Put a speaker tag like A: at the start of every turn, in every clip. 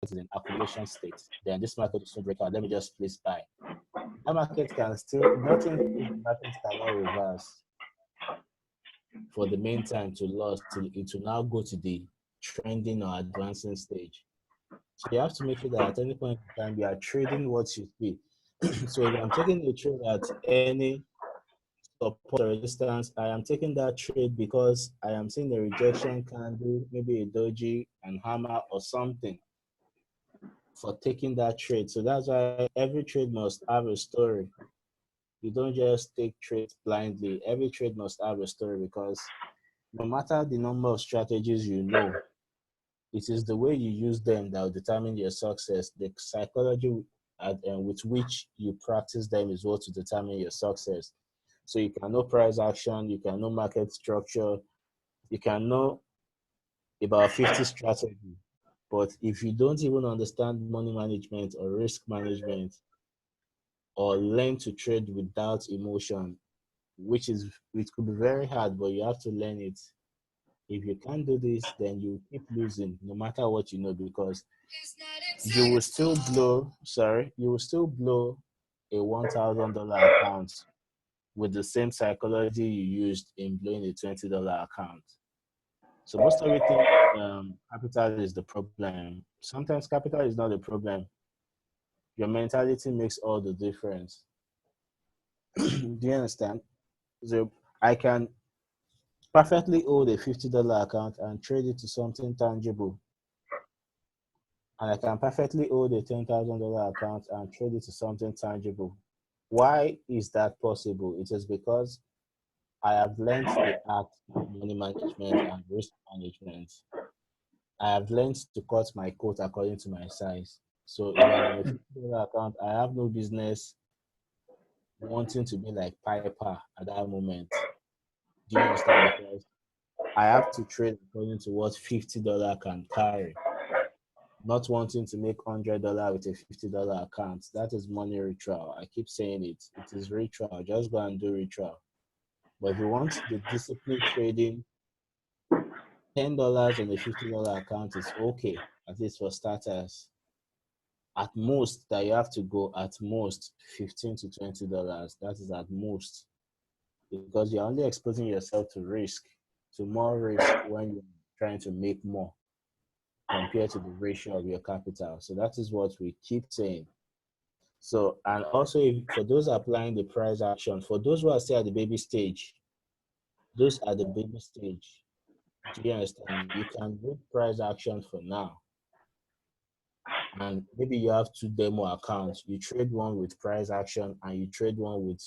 A: is in accumulation state, then this market will soon break out. Let me just place buy. That market can still, nothing, the market cannot reverse for the meantime to loss till it will now go to the trending or advancing stage. So you have to make sure that at any point in time you are trading what you see. So if I'm taking a trade at any support or resistance, I am taking that trade because I am seeing a rejection candle, maybe a doji and hammer or something for taking that trade. So that's why every trade must have a story. You don't just take trades blindly. Every trade must have a story because no matter the number of strategies you know, it is the way you use them that will determine your success. The psychology with which you practice them is what to determine your success. So you can know price action, you can know market structure, you can know about 50 strategies. But if you don't even understand money management or risk management or learn to trade without emotion, which could be very hard, but you have to learn it. If you can't do this, then you keep losing no matter what you know because you will still blow a $1,000 account with the same psychology you used in blowing a $20 account. So most of you think capital is the problem. Sometimes capital is not the problem. Your mentality makes all the difference. Do you understand? So I can perfectly hold a $50 account and trade it to something tangible. And I can perfectly hold a $10,000 account and trade it to something tangible. Why is that possible? It is because I have learned the art of money management and risk management. I have learned to cut my coat according to my size. So if I'm on a $50 account, I have no business wanting to be like Piper at that moment. Do you understand? Because I have to trade according to what $50 can carry, not wanting to make $100 with a $50 account. That is money ritual. I keep saying it. It is ritual. Just go and do ritual. But if you want the discipline trading, $10 on a $50 account is okay, at least for starters. At most, that you have to go at most $15 to $20. That is at most because you're only exposing yourself to risk, to more risk when you're trying to make more compared to the ratio of your capital. So that is what we keep saying. So, and also for those applying the price action, for those who are still at the baby stage, those are the baby stage. Do you understand? You can do price action for now. And maybe you have two demo accounts. You trade one with price action and you trade one with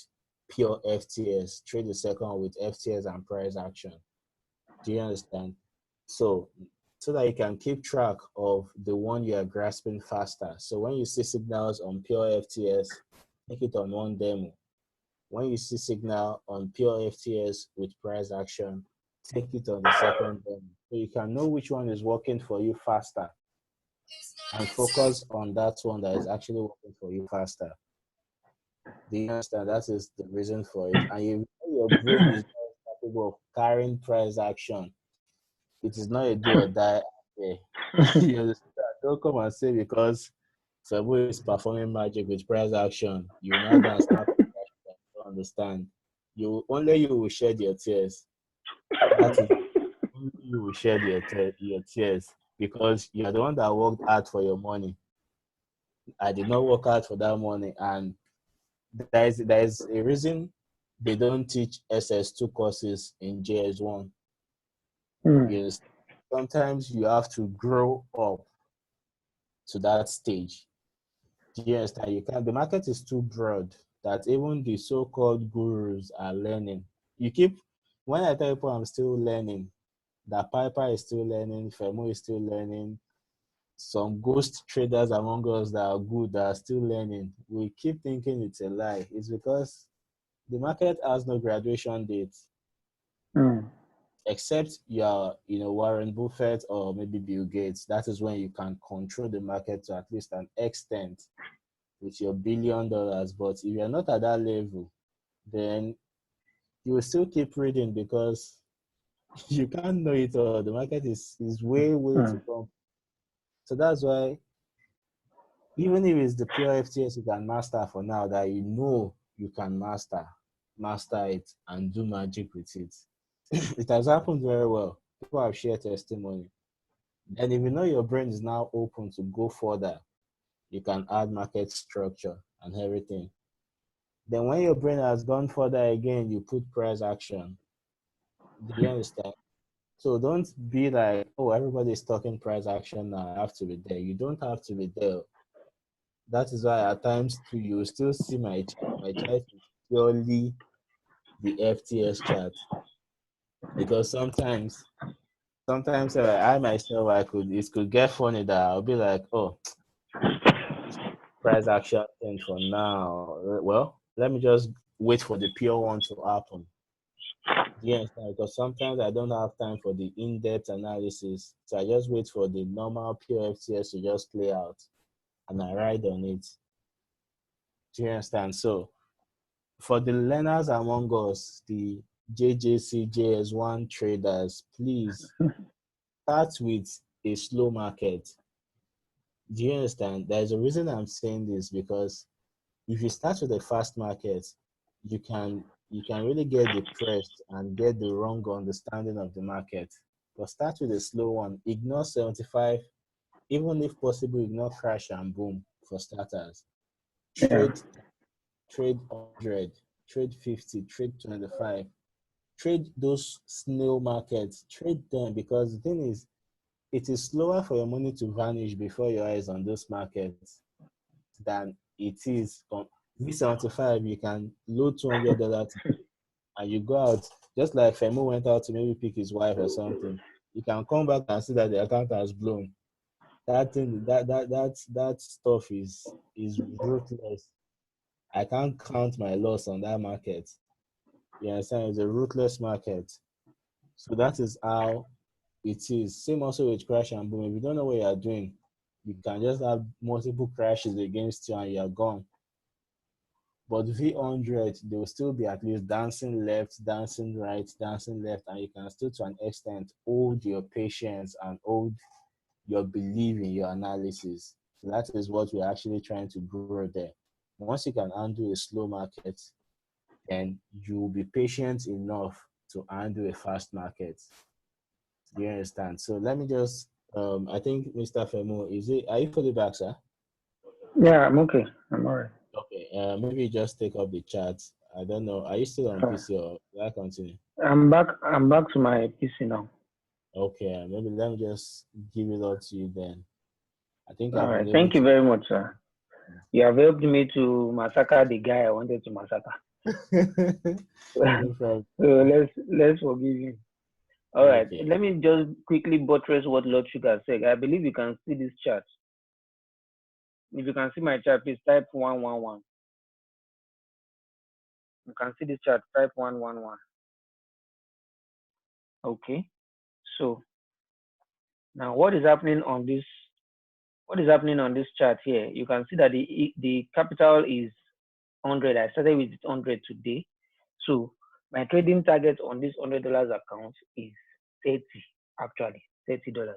A: pure FTS. Trade the second one with FTS and price action. Do you understand? So so that you can keep track of the one you are grasping faster. So when you see signals on pure FTS, take it on one demo. When you see signal on pure FTS with price action, take it on the second demo. So you can know which one is working for you faster and focus on that one that is actually working for you faster. Do you understand? That is the reason for it. And your brain is not capable of carrying price action. It is not a do or die affair. You understand? Don't come and say because someone is performing magic with price action, you now gonna start to understand. You will shed your tears. That is only you will shed your tears because you are the one that worked hard for your money. I did not work hard for that money, and there is a reason they don't teach SS2 courses in JS1. Yes, sometimes you have to grow up to that stage. Do you understand? You can The market is too broad that even the so-called gurus are learning. You keep When I tell people I'm still learning, that Piper is still learning, Femo is still learning, some ghost traders among us that are good that are still learning. We keep thinking it's a lie. It's because the market has no graduation date. Except you're, Warren Buffett or maybe Bill Gates. That is when you can control the market to at least an extent with your $1 billion. But if you're not at that level, then you will still keep reading because you can't know it all. The market is way to come. So that's why even if it's the pure FTS you can master for now that you know you can master it and do magic with it. It has happened very well. People have shared testimony. And if you know your brain is now open to go further, you can add market structure and everything. Then when your brain has gone further again, you put price action. Do you understand? So don't be like, oh, everybody's talking price action now. I have to be there. You don't have to be there. That is why at times too, you will still see my chart. My chart is purely the FTS chart because sometimes I myself it could get funny that I'll be like, oh, this price action thing for now. Well, let me just wait for the pure one to happen. Do you understand? Because sometimes I don't have time for the in-depth analysis, so I just wait for the normal pure FTS to just play out, and I ride on it. Do you understand? So for the learners among us, the JJC, JS1 traders, please start with a slow market. Do you understand? There's a reason I'm saying this because if you start with a fast market, you can really get depressed and get the wrong understanding of the market. But start with a slow one. Ignore 75, even if possible, ignore crash and boom for starters.
B: Yeah.
A: Trade 100, trade 50, trade 25. Trade those snail markets. Trade them because the thing is, it is slower for your money to vanish before your eyes on those markets than it is on V75. You can load $200 and you go out just like Femo went out to maybe pick his wife or something. You can come back and see that the account has blown. That thing, that stuff is ruthless. I can't count my loss on that market. You understand? It's a ruthless market. So that is how it is. Same also with crash and boom. If you don't know what you are doing, you can just have multiple crashes against you and you're gone. But V100, they will still be at least dancing left, dancing right, dancing left, and you can still, to an extent, hold your patience and hold your belief in your analysis. So that is what we're actually trying to grow there. Once you can handle a slow market, then you will be patient enough to handle a fast market. Do you understand? So let me just, I think Mr. Femo, are you fully back, sir?
B: Yeah, I'm okay. I'm alright.
A: Okay, maybe just take up the chat. I don't know. Are you still on
B: Uh,
A: PC or will I continue?
B: I'm back. I'm back to my PC now.
A: Okay, maybe let me just give it all to you then. I think
B: All
A: I've
B: right.
A: been able
B: Thank you
A: to.
B: very much, sir. You have helped me to massacre the guy I wanted to massacre.
A: No problem.
B: So let's forgive him. All right.
A: Okay.
B: Let me just quickly buttress what Lord Sugar said. I believe you can see this chart. If you can see my chart, please type 111. You can see this chart. Type 111. Okay. So now what is happening on this? What is happening on this chart here? You can see that the capital is 100. I started with 100 today. So my trading target on this $100 account is 30, actually $30.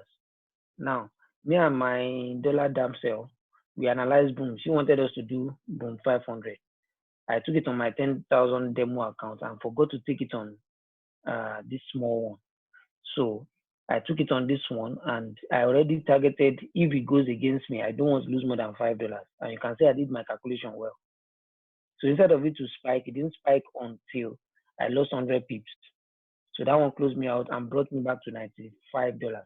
B: Now, me and my dollar damsel, we analyzed boom. She wanted us to do boom 500. I took it on my 10,000 demo account and forgot to take it on this small one. So I took it on this one and I already targeted, if it goes against me, I don't want to lose more than $5. And you can see I did my calculation well. So instead of it to spike, it didn't spike until I lost 100 pips. So that one closed me out and brought me back to $95.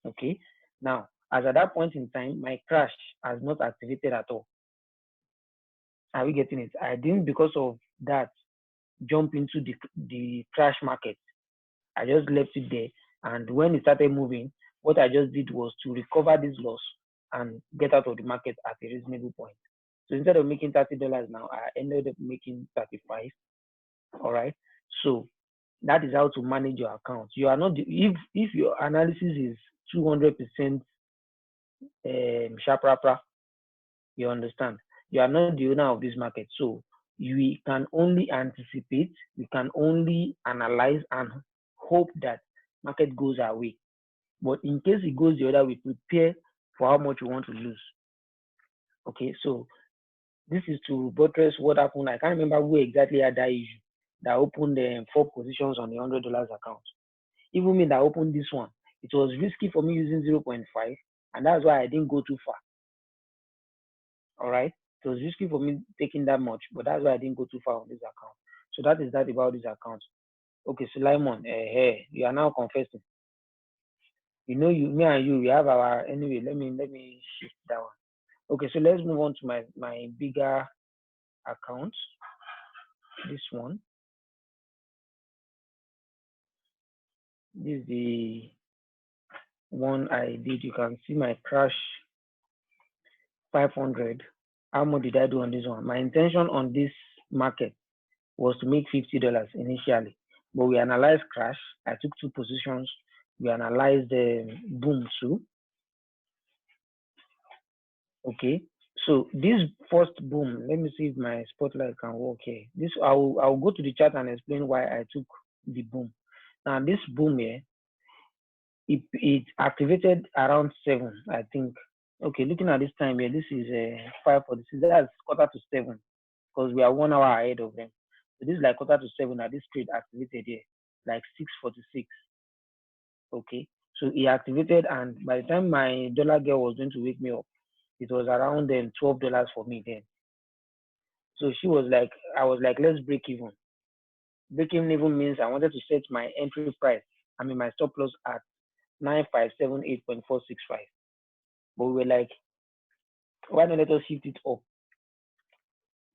B: Okay. Now, as at that point in time, my crash has not activated at all. Are we getting it? I didn't, because of that, jump into the crash market. I just left it there. And when it started moving, what I just did was to recover this loss and get out of the market at a reasonable point. So instead of making $30 now, I ended up making 35. All right. So that is how to manage your account. You are not, if your analysis is 200% sharp, you understand, you are not the owner of this market. So we can only anticipate, we can only analyze and hope that market goes our way. But in case it goes the other way, prepare for how much you want to lose. Okay, so this is to buttress what happened. I can't remember who exactly had that issue that opened 4 positions on the $100 account. Even me that opened this one, it was risky for me using 0.5, and that's why I didn't go too far. All right, it was risky for me taking that much, but that's why I didn't go too far on this account. So that is that about this account. Okay, Sulaiman, hey, you are now confessing. You know, me and you, we have our anyway. Let me shift that one. Okay, so let's move on to my bigger account. This one. This is the one I did. You can see my crash 500. How much did I do on this one? My intention on this market was to make $50 initially, but we analyzed crash. I took 2 positions. We analyzed the boom too. Okay, so this first boom, let me see if my spotlight can work here. This I'll go to the chart and explain why I took the boom. Now this boom here, it activated around 7, I think. Okay, looking at this time here, this is 5:46. That's 6:45 because we are 1 hour ahead of them. So this is like 6:45 that this trade activated here, like 6:46. Okay, so he activated, and by the time my dollar girl was going to wake me up, it was around then $12 for me then. So she was like, I was like, let's break even. Breaking even means I wanted to set my entry price, I mean my stop loss at 9578.465. But we were like, why not let us shift it up?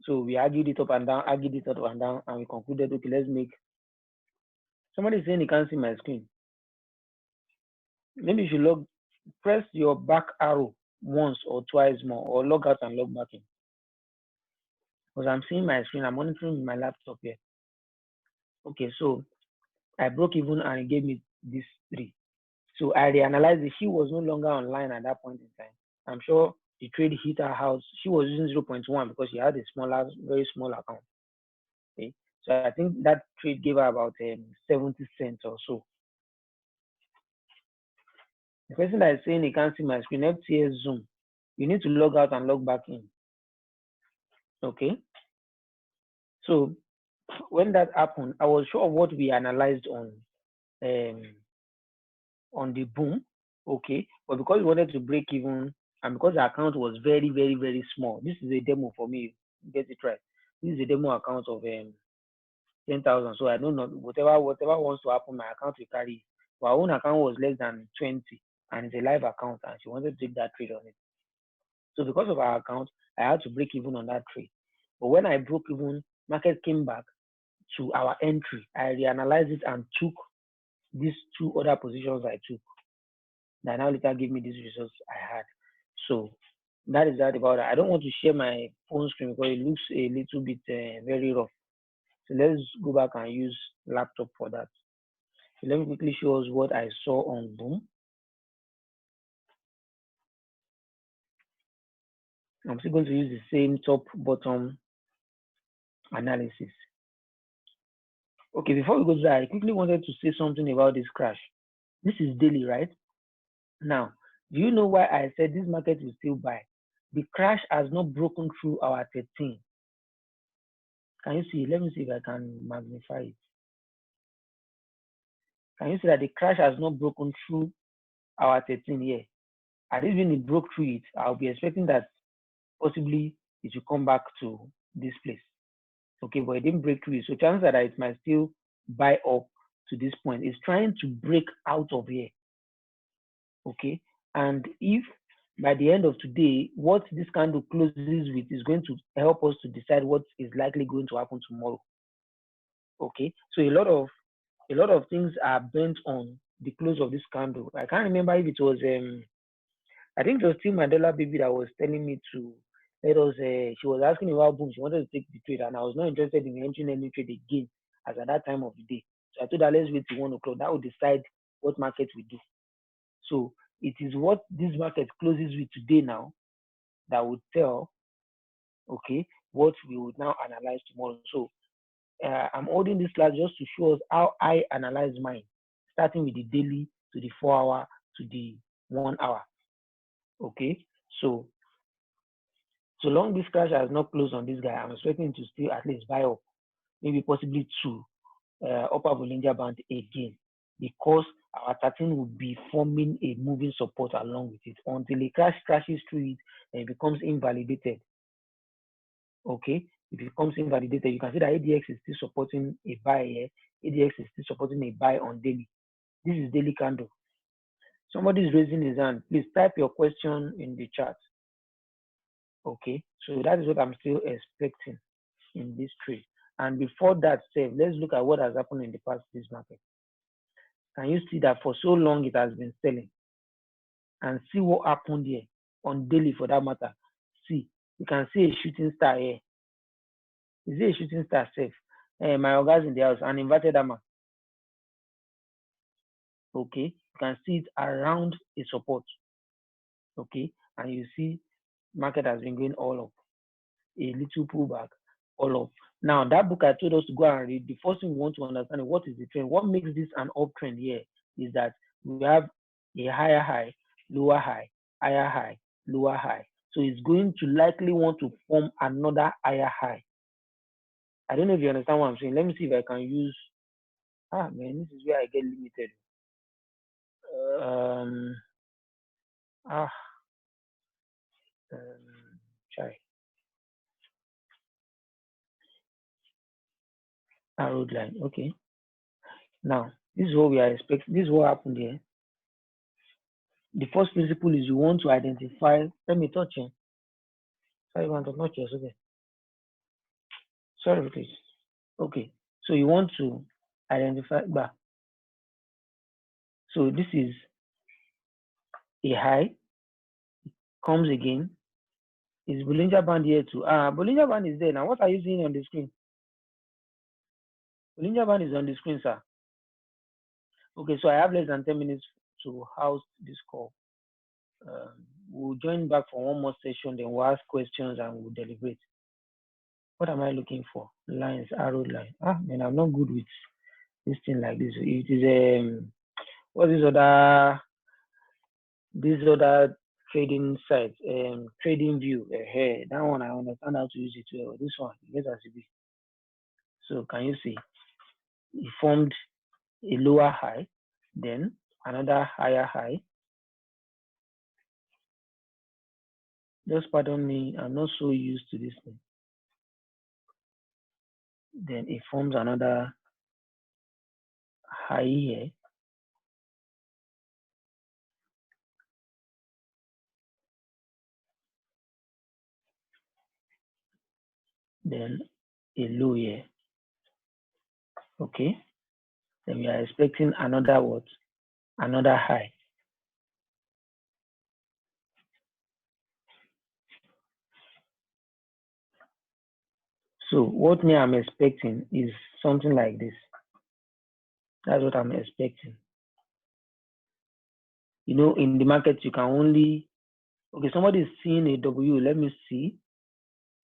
B: So we argued it up and down, and we concluded, okay, let's make. Somebody is saying he can't see my screen. Maybe you should press your back arrow once or twice more, or log out and log back in. Because I'm seeing my screen, I'm monitoring my laptop here. Okay, so I broke even and it gave me this 3. So I reanalyzed it. She was no longer online at that point in time. I'm sure the trade hit her house. She was using 0.1 because she had a smaller, very small account. Okay, so I think that trade gave her about 70 cents or so. The person that is saying he can't see my screen, FTS Zoom, you need to log out and log back in. Okay, so when that happened, I was sure of what we analyzed on the boom. Okay, but because we wanted to break even, and because the account was very, very, very small, this is a demo for me. Get it right. This is a demo account of 10,000. So I don't know whatever wants to happen, my account will carry. But our own account was less than 20, and it's a live account, and she wanted to take that trade on it. So because of our account, I had to break even on that trade. But when I broke even, market came back to our entry. I reanalyzed it and took these 2 other positions I took. That now later gave me these results I had. So that is that about it. I don't want to share my phone screen because it looks a little bit very rough. So let's go back and use laptop for that. So let me quickly show us what I saw on Boom. I'm still going to use the same top bottom analysis. Okay, before we go to that, I quickly wanted to say something about this crash. This is daily, right? Now, do you know why I said this market will still buy? The crash has not broken through our 13. Can you see? Let me see if I can magnify it. Can you see that the crash has not broken through our 13 here? At least when it broke through it, I'll be expecting that possibly it will come back to this place. Okay, but it didn't break through it. So chances are that it might still buy up to this point. It's trying to break out of here. Okay, and if by the end of today, what this candle closes with is going to help us to decide what is likely going to happen tomorrow. Okay, so a lot of things are bent on the close of this candle. I can't remember if it was I think it was still Mandela Baby that was telling me to let us. She was asking me about boom. She wanted to take the trade, and I was not interested in entering any trade again as at that time of the day. So I told her let's wait till 1 o'clock. That will decide what market we do. So it is what this market closes with today now that would tell, okay, what we would now analyze tomorrow. So I'm holding this class just to show us how I analyze mine, starting with the daily to the 4 hour to the 1 hour. Okay, so So long this crash has not closed on this guy, I'm expecting to still at least buy up, maybe possibly two upper Bollinger Band again, because our 13 will be forming a moving support along with it until a crashes through it and it becomes invalidated. Okay, if it becomes invalidated, you can see that ADX is still supporting a buy here. ADX is still supporting a buy on daily. This is daily candle. Somebody is raising his hand. Please type your question in the chat. Okay, so that is what I'm still expecting in this trade. And before that, let's look at what has happened in the past this market. Can you see that for so long it has been selling? And see what happened here on daily for that matter. See, you can see a shooting star here. Is it a shooting star safe? My organs in the house, an inverted hammer. Okay, you can see it around a support. Okay, and you see market has been going all up. A little pullback, all up. Now that book I told us to go and read, the first thing we want to understand is what is the trend. What makes this an uptrend here is that we have a higher high, lower high, higher high, lower high. So it's going to likely want to form another higher high. I don't know if you understand what I'm saying. Let me see if I can use. Man, this is where I get limited. Try. Arrowed line. Okay. Now, this is what we are expecting. This is what happened here. The first principle is you want to identify. Let me touch it. Sorry, you want to touch it. Okay. Sorry, please. Okay. So you want to identify. So this is a high. Comes again. Is Bollinger Band here too? Bollinger Band is there. Now, what are you seeing on the screen? Bollinger Band is on the screen, sir. Okay, so I have less than 10 minutes to house this call. We'll join back for one more session, then we'll ask questions and we'll deliberate. What am I looking for? Lines, arrow line. Man, I'm not good with this thing like this. It is what is this other trading site, trading view. That one I understand how to use it well. This one, let us see. So can you see? It formed a lower high, then another higher high. Just pardon me, I'm not so used to this thing. Then it forms another high here. Then a low here. Okay. Then we are expecting another what? Another high. So what me I'm expecting is something like this. That's what I'm expecting. You know, in the market, you can only, okay, somebody is seeing a W. Let me see.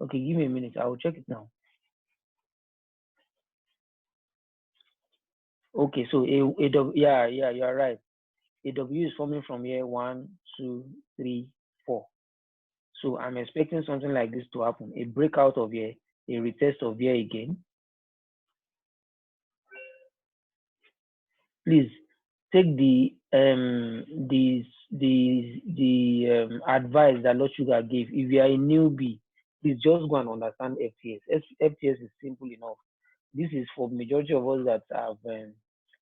B: Okay, give me a minute. I will check it now. Okay, so a W, yeah, you are right. A W is forming from here, 1, 2, 3, 4. So I'm expecting something like this to happen. A breakout of here, a retest of here again. Please take the advice that Lord Sugar gave. If you are a newbie, please just go and understand FTS. FTS is simple enough. This is for majority of us that have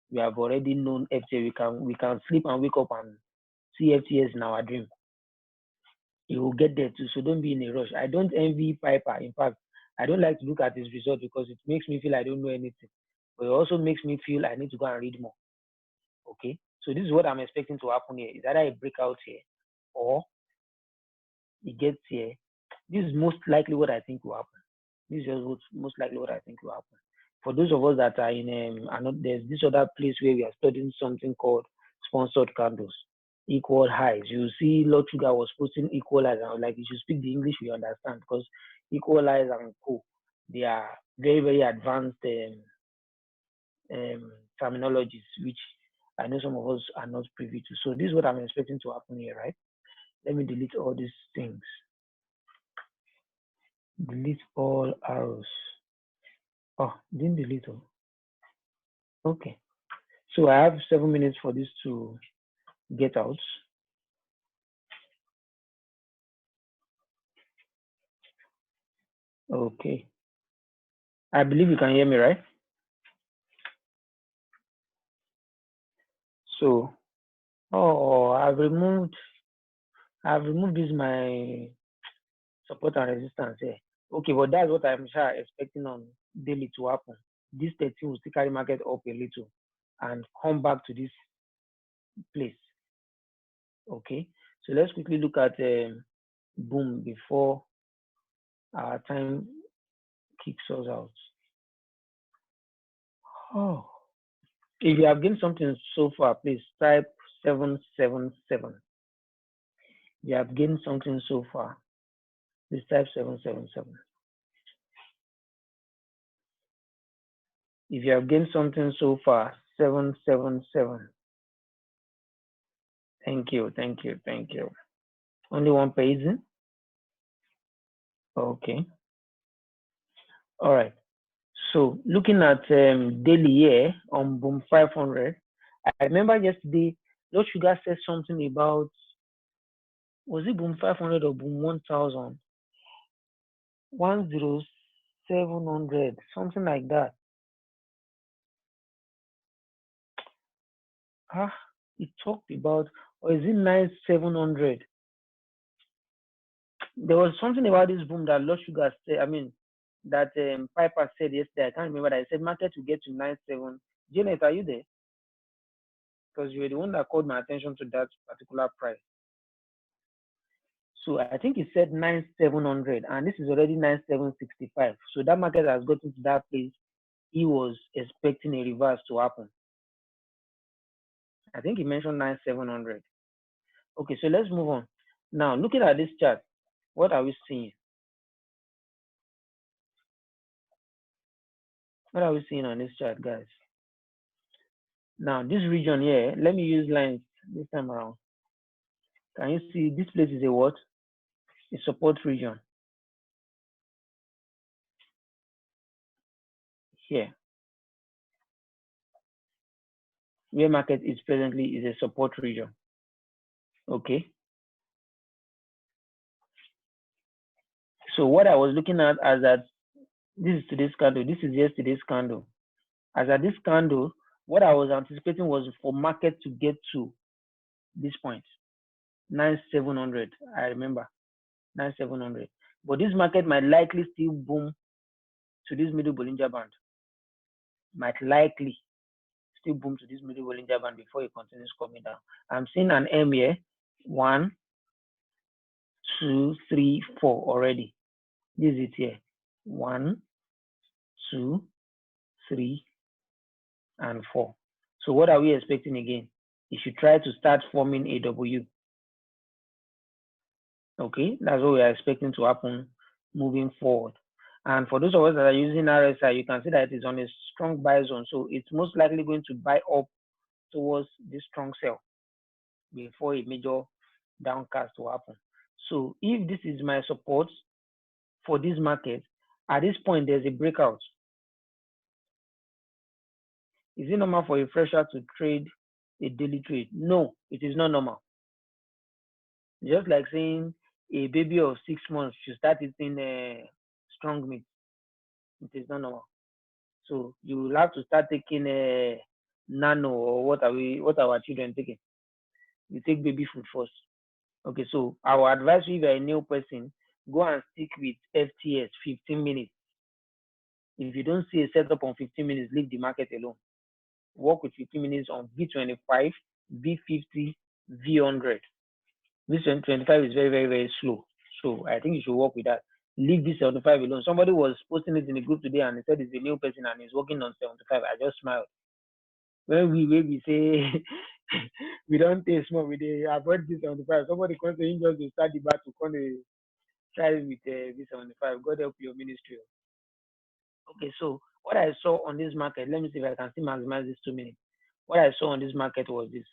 B: we have already known FTS. We can sleep and wake up and see FTS in our dream. You will get there too, so don't be in a rush. I don't envy Piper. In fact, I don't like to look at his result because it makes me feel I don't know anything. But it also makes me feel I need to go and read more. Okay, so this is what I'm expecting to happen here. Is either a breakout here or it gets here. This is most likely what I think will happen. This is just most likely what I think will happen. For those of us that are in, there's this other place where we are studying something called sponsored candles, equal highs. You see, Lord Sugar was posting equal highs. I was like, you should speak the English we understand because equal highs and co, they are very, very advanced terminologies, which I know some of us are not privy to. So this is what I'm expecting to happen here, right? Let me delete all these things. Delete all arrows. Oh, didn't delete all. Okay. So I have 7 minutes for this to get out. Okay. I believe you can hear me, right? So, oh, I've removed this my support and resistance here. Okay, but that's what I'm sure expecting on daily to happen. This 13 will still carry market up a little and come back to this place. Okay, so let's quickly look at boom before our time kicks us out. Oh, if you have gained something so far, please type 777. You have gained something so far, please type 777. If you have gained something so far, 777. Thank you, thank you, thank you. Only one page. Okay. All right. So looking at daily here on boom 500, I remember yesterday Lord Sugar said something about, was it boom 500 or boom 1000? 10700, something like that. It talked about, or is it 9700? There was something about this boom that Lord Sugar said, that Piper said yesterday. I can't remember that. I said market will get to 97. Janet, are you there? Because you were the one that called my attention to that particular price. So I think he said 9700, and this is already 9765. So that market has gotten to that place. He was expecting a reverse to happen. I think he mentioned 9700. Okay, so let's move on. Now, looking at this chart, what are we seeing? What are we seeing on this chart, guys? Now, this region here, let me use lines this time around. Can you see this place is a what? A support region. Here. Where market is presently is a support region. Okay. So what I was looking at as that this is today's candle, this is yesterday's candle. As at this candle, what I was anticipating was for market to get to this point, 9700. I remember 9700. But this market might likely still boom to this middle Bollinger Band. Might likely still boom to this middle Bollinger Band before it continues coming down. I'm seeing an M here. 1, 2, 3, 4 already. This is it here. 1, 2, 3, and 4. So what are we expecting again? It should try to start forming a W. Okay, that's what we are expecting to happen moving forward. And for those of us that are using RSI, you can see that it is on a strong buy zone. So it's most likely going to buy up towards this strong sell before a major downcast will happen. So if this is my support for this market, at this point, there's a breakout. Is it normal for a fresher to trade a daily trade? No, it is not normal. Just like saying a baby of 6 months should start eating strong meat. It is not normal. So you will have to start taking a nano, or what are our children taking? You take baby food first. Okay, so our advice, if you're a new person, go and stick with FTS 15 minutes. If you don't see a setup on 15 minutes, leave the market alone. Work with 15 minutes on V25, V50, V100. V25 is very, very, very slow. So I think you should work with that. Leave this 75 alone. Somebody was posting it in the group today and he said he's a new person and he's working on 75. I just smiled. When we say we don't take small, we avoid this 75. Somebody comes to just to start the battle, come to try with V75. God help your ministry. Okay, so what I saw on this market, let me see if I can still maximize this 2 minutes. What I saw on this market was this.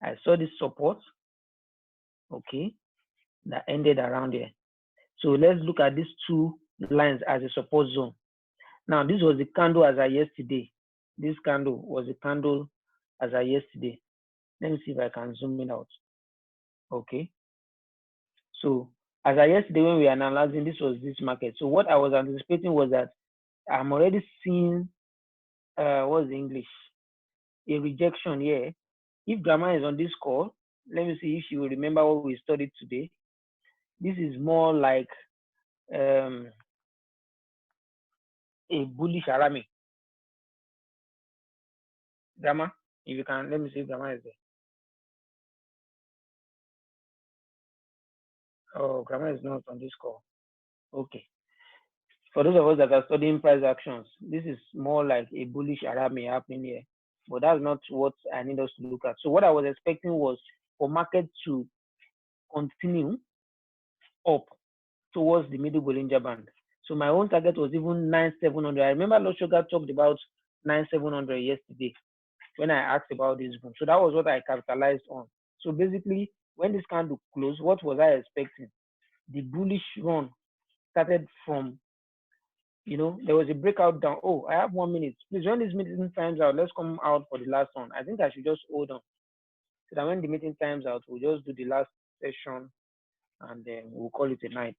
B: I saw this support, okay, that ended around here. So let's look at these two lines as a support zone. Now, this was the candle as of yesterday. This candle was the candle as of yesterday. Let me see if I can zoom it out. Okay. So as of yesterday, when we were analyzing, this was this market. So what I was anticipating was that I'm already seeing, what's the English? A rejection here. If Grandma is on this call, let me see if she will remember what we studied today. This is more like a bullish arami. Grandma, if you can, let me see if Grandma is there. Oh, Grandma is not on this call. Okay. For those of us that are studying price actions, this is more like a bullish arami happening here. But that's not what I need us to look at. So what I was expecting was for market to continue up towards the middle Bollinger Band. So my own target was even 9,700. I remember Lord Sugar talked about 9,700 yesterday when I asked about this boom. So that was what I capitalized on. So basically, when this candle closed, what was I expecting? The bullish run started from, there was a breakout down. Oh, I have 1 minute. Please, when this meeting times out, let's come out for the last one. I think I should just hold on. So that when the meeting times out, we'll just do the last session and then we'll call it a night.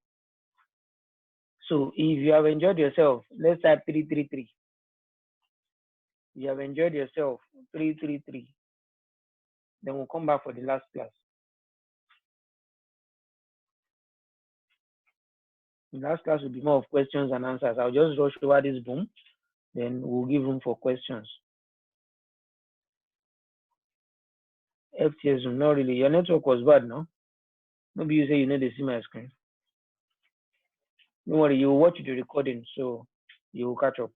B: So if you have enjoyed yourself, let's type 333. You have enjoyed yourself, 333. Then we'll come back for the last class. The last class will be more of questions and answers. I'll just rush over this boom, then we'll give room for questions. FTS, not really. Your network was bad, no? Maybe you say you need to see my screen. Don't worry, you will watch the recording, so you will catch up.